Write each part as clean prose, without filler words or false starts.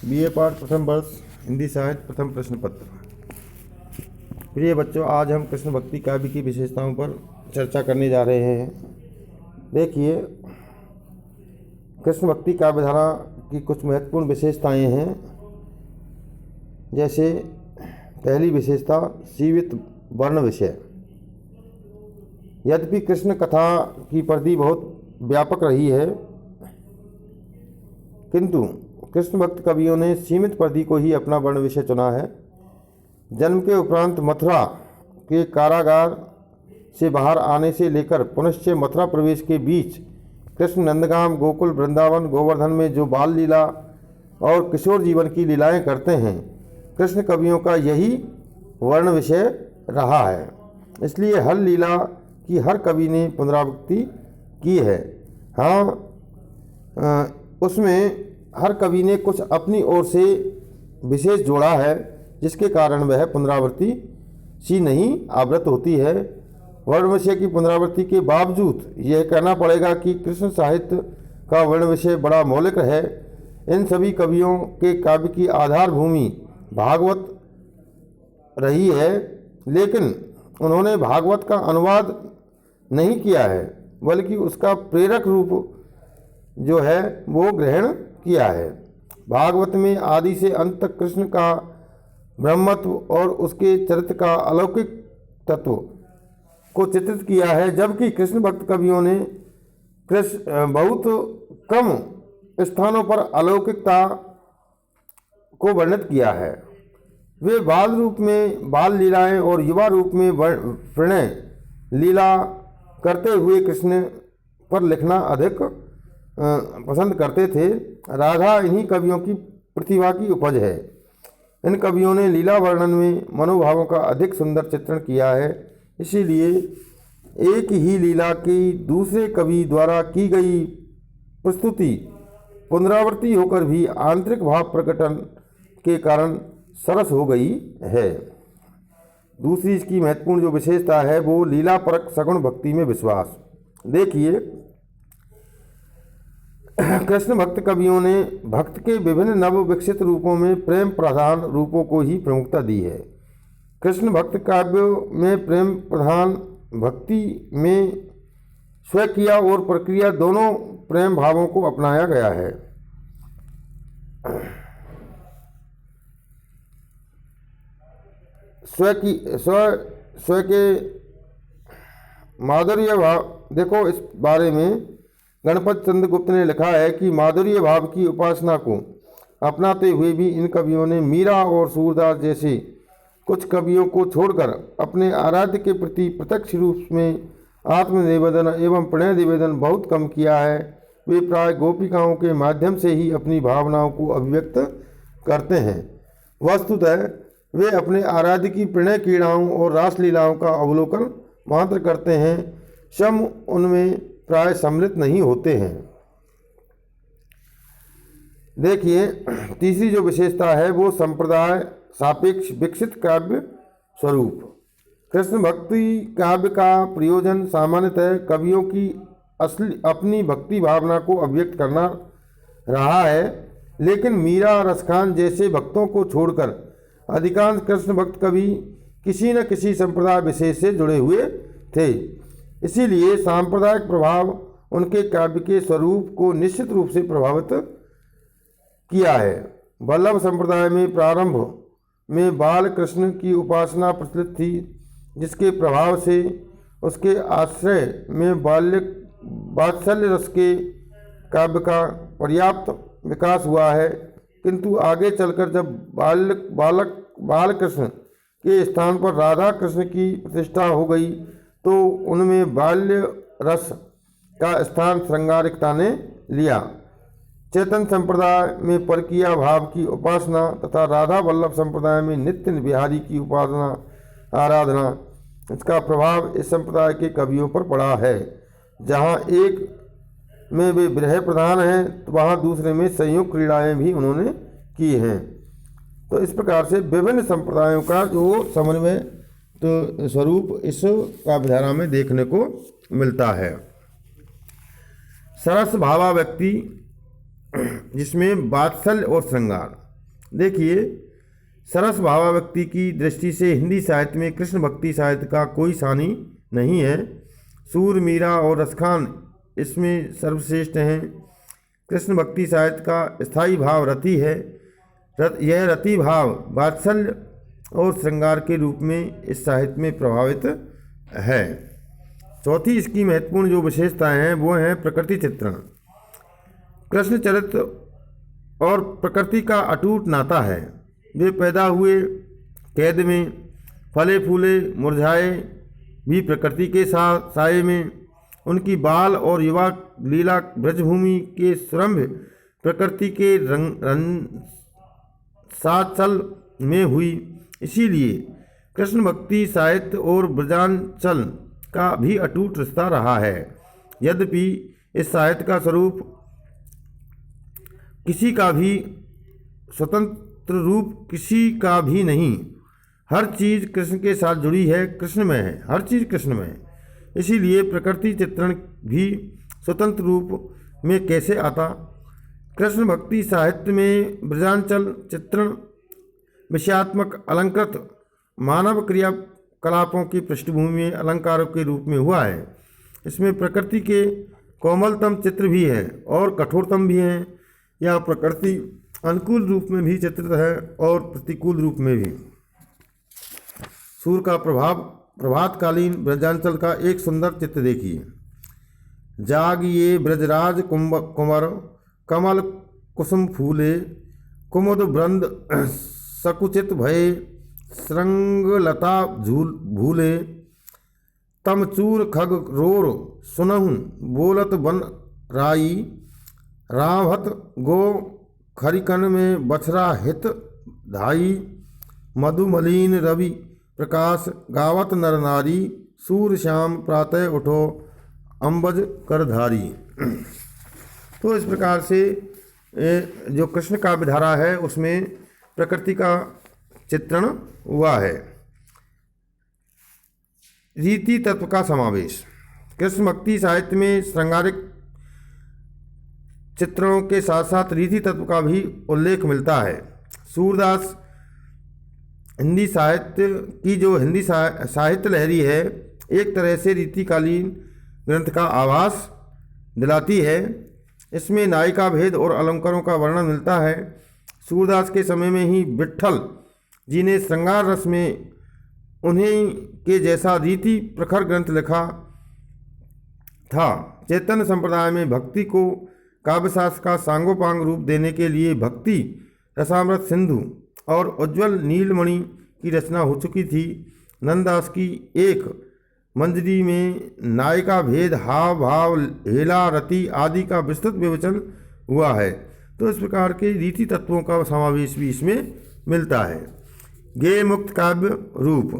BA पाठ प्रथम वर्ष हिंदी साहित्य प्रथम प्रश्न पत्र। प्रिय बच्चों, आज हम कृष्ण भक्ति काव्य की विशेषताओं पर चर्चा करने जा रहे हैं। देखिए, कृष्ण भक्ति काव्य धारा की कुछ महत्वपूर्ण विशेषताएं हैं। जैसे पहली विशेषता सीमित वर्ण विषय। यद्यपि कृष्ण कथा की परिधि बहुत व्यापक रही है, किंतु कृष्ण भक्त कवियों ने सीमित परिधि को ही अपना वर्ण विषय चुना है। जन्म के उपरांत मथुरा के कारागार से बाहर आने से लेकर पुनश्च मथुरा प्रवेश के बीच कृष्ण नंदगाम, गोकुल, वृंदावन, गोवर्धन में जो बाल लीला और किशोर जीवन की लीलाएं करते हैं, कृष्ण कवियों का यही वर्ण विषय रहा है। इसलिए हर लीला की हर कवि ने पुनरावृत्ति की है। हाँ, उसमें हर कवि ने कुछ अपनी ओर से विशेष जोड़ा है, जिसके कारण वह पुनरावृत्ति सी नहीं आवृत होती है। वर्ण विषय की पुनरावृत्ति के बावजूद यह कहना पड़ेगा कि कृष्ण साहित्य का वर्ण विषय बड़ा मौलिक है। इन सभी कवियों के काव्य की आधार भूमि भागवत रही है, लेकिन उन्होंने भागवत का अनुवाद नहीं किया है, बल्कि उसका प्रेरक रूप जो है वो ग्रहण किया है। भागवत में आदि से अंत तक कृष्ण का ब्रह्मत्व और उसके चरित्र का अलौकिक तत्व को चित्रित किया है, जबकि कृष्ण भक्त कवियों ने बहुत कम स्थानों पर अलौकिकता को वर्णित किया है। वे बाल रूप में बाल लीलाएं और युवा रूप में प्रणय लीला करते हुए कृष्ण पर लिखना अधिक पसंद करते थे। राधा इन्हीं कवियों की प्रतिभा की उपज है। इन कवियों ने लीला वर्णन में मनोभावों का अधिक सुंदर चित्रण किया है। इसीलिए एक ही लीला की दूसरे कवि द्वारा की गई प्रस्तुति पुनरावृत्ति होकर भी आंतरिक भाव प्रकटन के कारण सरस हो गई है। दूसरी इसकी महत्वपूर्ण जो विशेषता है वो लीला परक सगुण भक्ति में विश्वास। देखिए, कृष्ण भक्त कवियों ने भक्त के विभिन्न नव विकसित रूपों में प्रेम प्रधान रूपों को ही प्रमुखता दी है। कृष्ण भक्त काव्यों में प्रेम प्रधान भक्ति में स्वकीय और प्रक्रिया दोनों प्रेम भावों को अपनाया गया है। स्व के माधुर्य भाव। देखो, इस बारे में गणपत चंद्र गुप्त ने लिखा है कि माधुर्य भाव की उपासना को अपनाते हुए भी इन कवियों ने मीरा और सूरदास जैसे कुछ कवियों को छोड़कर अपने आराध्य के प्रति प्रत्यक्ष रूप में आत्मनिवेदन एवं प्रणय निवेदन बहुत कम किया है। वे प्राय गोपिकाओं के माध्यम से ही अपनी भावनाओं को अभिव्यक्त करते हैं। वस्तुतः वे अपने आराध्य की प्रणय क्रीड़ाओं और रासलीलाओं का अवलोकन मात्र करते हैं, स्वयं उनमें प्राय सम्मिलित नहीं होते हैं। देखिए, तीसरी जो विशेषता है वो संप्रदाय सापेक्ष विकसित काव्य स्वरूप। कृष्ण भक्ति काव्य का प्रयोजन सामान्यतः कवियों की अपनी भक्ति भावना को अभिव्यक्त करना रहा है, लेकिन मीरा, रसखान जैसे भक्तों को छोड़कर अधिकांश कृष्ण भक्त कवि किसी न किसी संप्रदाय विशेष से जुड़े हुए थे। इसीलिए सांप्रदायिक प्रभाव उनके काव्य के स्वरूप को निश्चित रूप से प्रभावित किया है। वल्लभ संप्रदाय में प्रारंभ में बाल कृष्ण की उपासना प्रचलित थी, जिसके प्रभाव से उसके आश्रय में वात्सल्य रस के काव्य का पर्याप्त विकास हुआ है। किंतु आगे चलकर जब बाल कृष्ण के स्थान पर राधा कृष्ण की प्रतिष्ठा हो गई, तो उनमें बाल्य रस का स्थान श्रृंगारिकता ने लिया। चैतन्य संप्रदाय में परकीय भाव की उपासना तथा राधा वल्लभ संप्रदाय में नित्य बिहारी की उपासना आराधना, इसका प्रभाव इस संप्रदाय के कवियों पर पड़ा है। जहाँ एक में वे विरह प्रधान हैं, तो वहाँ दूसरे में संयोग क्रीड़ाएं भी उन्होंने की हैं। तो इस प्रकार से विभिन्न संप्रदायों का जो समन्वय तो स्वरूप इस काव्यधारा में देखने को मिलता है। सरस भावा व्यक्ति जिसमें वात्सल्य और श्रृंगार, देखिए, सरस भावाव्यक्ति की दृष्टि से हिंदी साहित्य में कृष्ण भक्ति साहित्य का कोई सानी नहीं है। सूर, मीरा और रसखान इसमें सर्वश्रेष्ठ हैं। कृष्ण भक्ति साहित्य का स्थायी भाव रति है। यह रति भाव वात्सल्य और श्रृंगार के रूप में इस साहित्य में प्रभावित है। चौथी इसकी महत्वपूर्ण जो विशेषताएं हैं वो हैं प्रकृति चित्रण। कृष्ण चरित्र और प्रकृति का अटूट नाता है। वे पैदा हुए कैद में, फले फूले मुरझाए भी प्रकृति के साए में। उनकी बाल और युवा लीला ब्रजभूमि के सुरम्भ प्रकृति के साचल में हुई। इसीलिए कृष्ण भक्ति साहित्य और ब्रजांचल का भी अटूट रिश्ता रहा है। यद्यपि इस साहित्य का स्वरूप किसी का भी स्वतंत्र रूप किसी का भी नहीं, हर चीज़ कृष्ण के साथ जुड़ी है, कृष्ण में है, हर चीज़ कृष्ण में है। इसीलिए प्रकृति चित्रण भी स्वतंत्र रूप में कैसे आता। कृष्ण भक्ति साहित्य में ब्रजांचल चित्रण विषयात्मक अलंकृत मानव क्रियाकलापों की पृष्ठभूमि में अलंकारों के रूप में हुआ है। इसमें प्रकृति के कोमलतम चित्र भी हैं और कठोरतम भी हैं। यह प्रकृति अनुकूल रूप में भी चित्रित है और प्रतिकूल रूप में भी। सूर का प्रभातकालीन ब्रजांचल का एक सुंदर चित्र देखिए। जागिए ब्रजराज कुंवर कमल कुसुम फूले, कुमुद वृंद सकुचित भये, श्रृंगलता भूले, तमचूर खग रोर सुनहु बोलत बन राई, रावहत गो खरिकन में बछरा हित धाई, मधुमलीन रवि प्रकाश गावत नर नारी, सूर श्याम प्रातः उठो अम्बज करधारी। तो इस प्रकार से जो कृष्ण काव्य धारा है उसमें प्रकृति का चित्रण हुआ है। रीति तत्व का समावेश। कृष्ण भक्ति साहित्य में श्रृंगारिक चित्रणों के साथ साथ रीति तत्व का भी उल्लेख मिलता है। सूरदास हिंदी साहित्य की जो हिंदी साहित्य लहरी है एक तरह से रीतिकालीन ग्रंथ का आभास दिलाती है। इसमें नायिका भेद और अलंकारों का वर्णन मिलता है। सूरदास के समय में ही विट्ठल जी ने श्रृंगार रस में उन्हीं के जैसा रीति प्रखर ग्रंथ लिखा था। चैतन्य संप्रदाय में भक्ति को काव्यशास्त्र का सांगोपांग रूप देने के लिए भक्ति रसामृत सिंधु और उज्ज्वल नीलमणि की रचना हो चुकी थी। नंददास की एक मंजरी में नायिका भेद, हाव भाव, हेला, रति आदि का विस्तृत विवेचन हुआ है। तो इस प्रकार के रीति तत्वों का समावेश भी इसमें मिलता है। गेय मुक्त काव्य रूप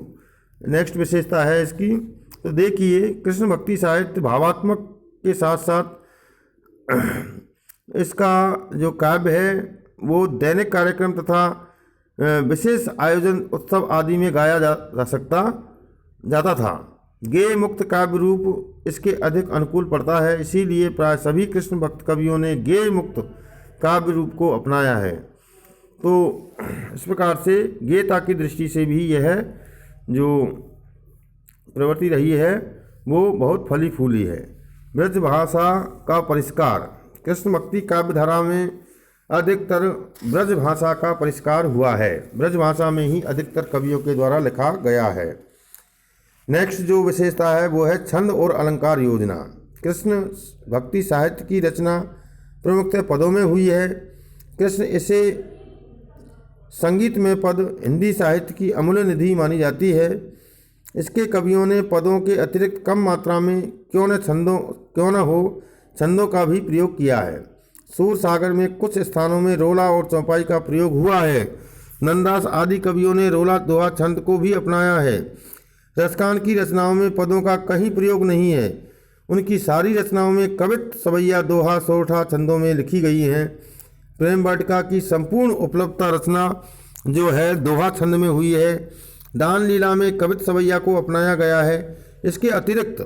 नेक्स्ट विशेषता है इसकी। तो देखिए, कृष्ण भक्ति साहित्य भावात्मक के साथ साथ इसका जो काव्य है वो दैनिक कार्यक्रम तथा विशेष आयोजन उत्सव आदि में गाया जाता था। गेय मुक्त काव्य रूप इसके अधिक अनुकूल पड़ता है। इसीलिए प्राय सभी कृष्ण भक्त कवियों ने गेय मुक्त काव्य रूप को अपनाया है। तो इस प्रकार से गेयता की दृष्टि से भी यह जो प्रवृत्ति रही है वो बहुत फली फूली है। ब्रज भाषा का परिष्कार। कृष्ण भक्ति काव्य धारा में अधिकतर ब्रज भाषा का परिष्कार हुआ है। ब्रज भाषा में ही अधिकतर कवियों के द्वारा लिखा गया है। नेक्स्ट जो विशेषता है वो है छंद और अलंकार योजना। कृष्ण भक्ति साहित्य की रचना प्रमुखतः पदों में हुई है। कृष्ण इसे संगीत में पद हिंदी साहित्य की अमूल्य निधि मानी जाती है। इसके कवियों ने पदों के अतिरिक्त कम मात्रा में क्यों न हो छंदों का भी प्रयोग किया है। सूर सागर में कुछ स्थानों में रोला और चौपाई का प्रयोग हुआ है। नंददास आदि कवियों ने रोला दोहा छंद को भी अपनाया है। रसखान की रचनाओं में पदों का कहीं प्रयोग नहीं है। उनकी सारी रचनाओं में कवित, सवैया, दोहा, सोरठा छंदों में लिखी गई हैं। प्रेम वाटिका की संपूर्ण उपलब्धता रचना जो है दोहा छंद में हुई है। दान लीला में कवित सवैया को अपनाया गया है। इसके अतिरिक्त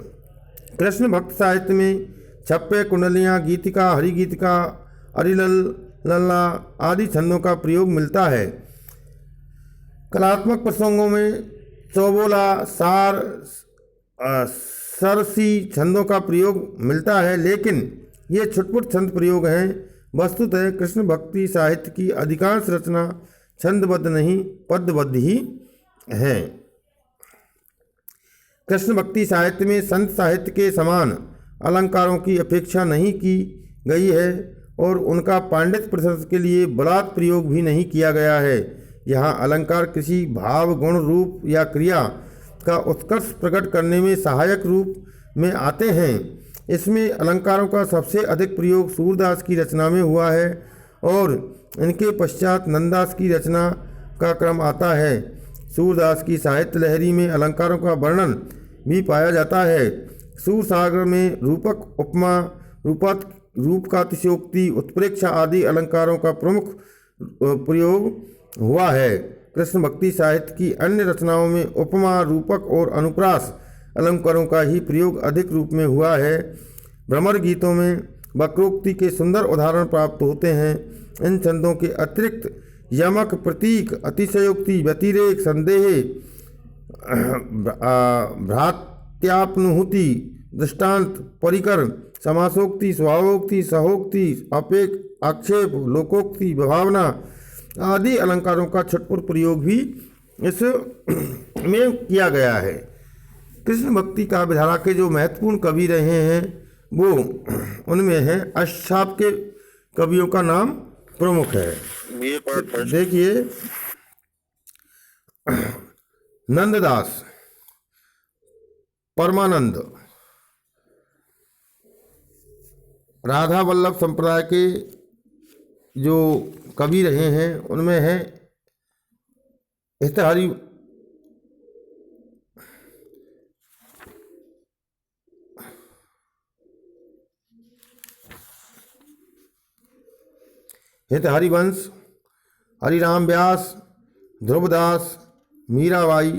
कृष्ण भक्त साहित्य में छप्पे, कुंडलियाँ, गीतिका, हरिगीतिका, अरिलल, लल्ला आदि छंदों का प्रयोग मिलता है। कलात्मक प्रसंगों में चौबोला, सार, सरसी छंदों का प्रयोग मिलता है, लेकिन ये छुटपुट छंद प्रयोग हैं। वस्तुतः कृष्ण भक्ति साहित्य की अधिकांश रचना छंदबद्ध नहीं पद्यबद्ध ही हैं। कृष्ण भक्ति साहित्य में संत साहित्य के समान अलंकारों की अपेक्षा नहीं की गई है और उनका पांडित्य प्रशंसा के लिए बलात् प्रयोग भी नहीं किया गया है। यहाँ अलंकार किसी भाव, गुण, रूप या क्रिया का उत्कर्ष प्रकट करने में सहायक रूप में आते हैं। इसमें अलंकारों का सबसे अधिक प्रयोग सूरदास की रचना में हुआ है और इनके पश्चात नंददास की रचना का क्रम आता है। सूरदास की साहित्य लहरी में अलंकारों का वर्णन भी पाया जाता है। सूरसागर में रूपक, उपमा, रूप का अतिशयोक्ति, उत्प्रेक्षा आदि अलंकारों का प्रमुख प्रयोग हुआ है। कृष्ण भक्ति साहित्य की अन्य रचनाओं में उपमा, रूपक और अनुप्रास अलंकारों का ही प्रयोग अधिक रूप में हुआ है। भ्रमर गीतों में वक्रोक्ति के सुंदर उदाहरण प्राप्त होते हैं। इन छंदों के अतिरिक्त यमक, प्रतीक, अतिशयोक्ति, व्यतिरेक, संदेह, भ्रात्यापनुहूति, दृष्टांत, परिकर, समासोक्ति, स्वभावोक्ति, सहोक्ति, आक्षेप, लोकोक्ति, भावना आदि अलंकारों का छटपुट प्रयोग भी इस में किया गया है। कृष्ण भक्ति काव्यधारा के जो महत्वपूर्ण कवि रहे हैं वो उनमें है अष्टछाप के कवियों का नाम प्रमुख है। देखिए, नंददास, परमानंद, राधा वल्लभ संप्रदाय के जो कवि रहे हैं उनमें है हितहरि हरिवंश, हरिराम व्यास, ध्रुवदास, मीराबाई,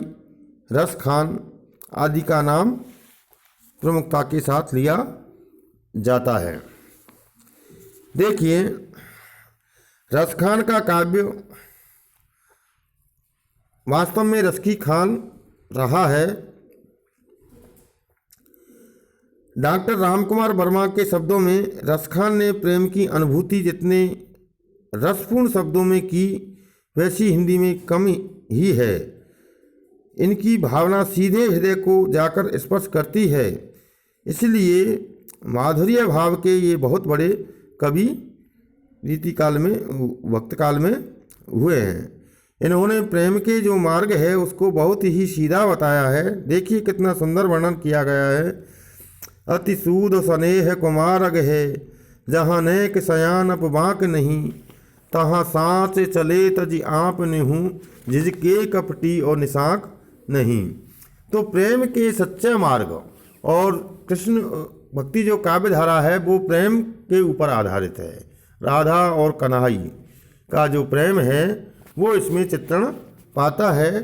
रसखान आदि का नाम प्रमुखता के साथ लिया जाता है। देखिए, रसखान का काव्य वास्तव में रसकी खान रहा है। डॉक्टर रामकुमार वर्मा के शब्दों में रसखान ने प्रेम की अनुभूति जितने रसपूर्ण शब्दों में की वैसी हिंदी में कम ही है। इनकी भावना सीधे हृदय को जाकर स्पर्श करती है, इसलिए माधुर्य भाव के ये बहुत बड़े कवि रीतिकाल में, वक्त काल में हुए हैं। इन्होंने प्रेम के जो मार्ग है उसको बहुत ही सीधा बताया है। देखिए कितना सुंदर वर्णन किया गया है। अति सूद स्नेह कुमारग है, जहाँ नेक सयान अप बाँक नहीं, तहाँ सांस चले तजी आप नेहूँ, जिजके कपटी और निशाक नहीं। तो प्रेम के सच्चे मार्ग और कृष्ण भक्ति जो काव्य धारा है वो प्रेम के ऊपर आधारित है। राधा और कन्हई का जो प्रेम है वो इसमें चित्रण पाता है।